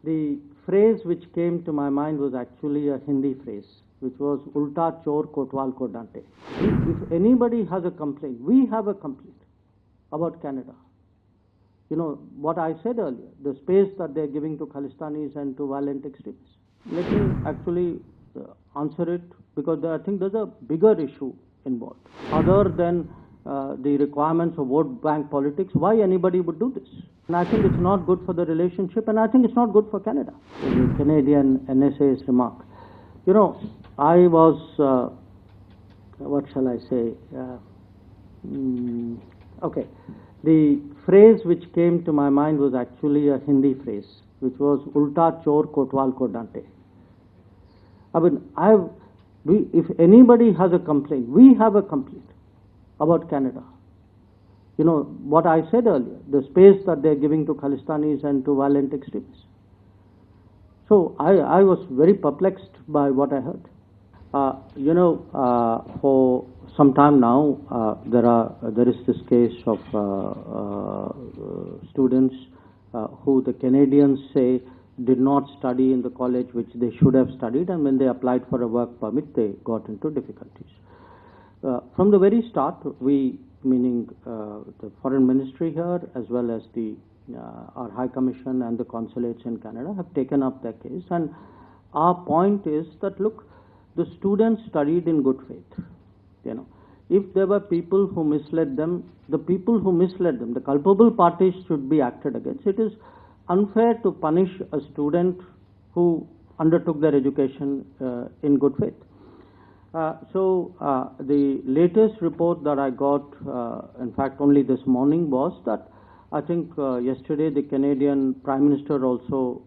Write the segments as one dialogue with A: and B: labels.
A: The phrase which came to my mind was actually a Hindi phrase, which was Ulta, chor, kotwal, daante. If anybody has a complaint, we have a complaint about Canada. You know, what I said earlier, the space that they're giving to Khalistanis and to violent extremists. Let me actually answer it, because I think there's a bigger issue involved. Other than the requirements of vote bank politics, why anybody would do this? And I think it's not good for the relationship, and I think it's not good for Canada. The Canadian NSA's remark. You know, I was, what shall I say? Okay. The phrase which came to my mind was actually a Hindi phrase, which was Ulta, chor, kotwal, daante. I mean, if anybody has a complaint, we have a complaint about Canada. You know, what I said earlier, the space that they're giving to Khalistanis and to violent extremists. So I was very perplexed by what I heard. For some time now, there is this case of students who the Canadians say did not study in the college which they should have studied, and when they applied for a work permit, they got into difficulties. From the very start, we, meaning the Foreign Ministry here, as well as our High Commission and the consulates in Canada, have taken up their case. And our point is that, look, the students studied in good faith. You know, if there were people who misled them, the culpable parties should be acted against. It is unfair to punish a student who undertook their education in good faith. The latest report that I got, in fact only this morning, was that I think yesterday the Canadian Prime Minister also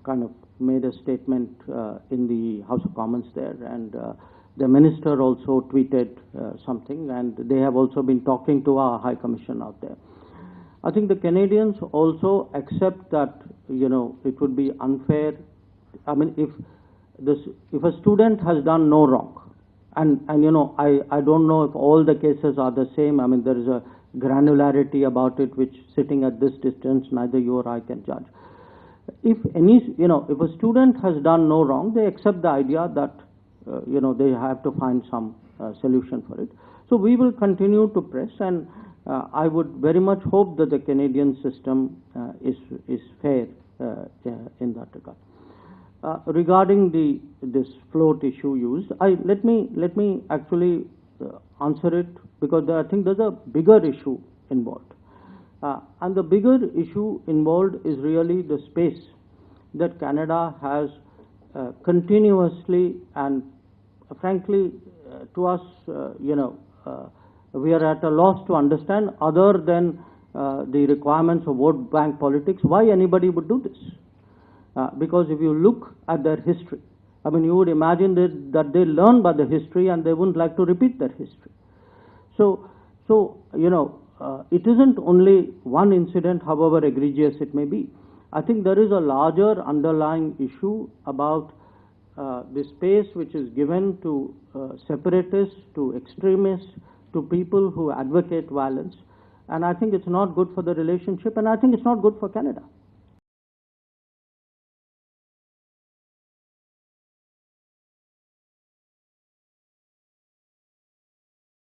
A: kind of made a statement in the House of Commons there, and the Minister also tweeted something, and they have also been talking to our High Commission out there. I think the Canadians also accept that, you know, it would be unfair. I mean, if a student has done no wrong, and you know, I don't know if all the cases are the same. I mean, there is a granularity about it which, sitting at this distance, neither you or I can judge. If a student has done no wrong, they accept the idea that they have to find some solution for it. So we will continue to press, and I would very much hope that the Canadian system is fair in that regard. Regarding this float issue used, let me actually answer it, because I think there's a bigger issue involved. And the bigger issue involved is really the space that Canada has continuously, and frankly, to us, we are at a loss to understand, other than the requirements of vote bank politics, why anybody would do this. Because if you look at their history, I mean, you would imagine that they learn by the history and they wouldn't like to repeat their history. So it isn't only one incident, however egregious it may be. I think there is a larger underlying issue about the space which is given to separatists, to extremists, to people who advocate violence. And I think it's not good for the relationship, and I think it's not good for Canada.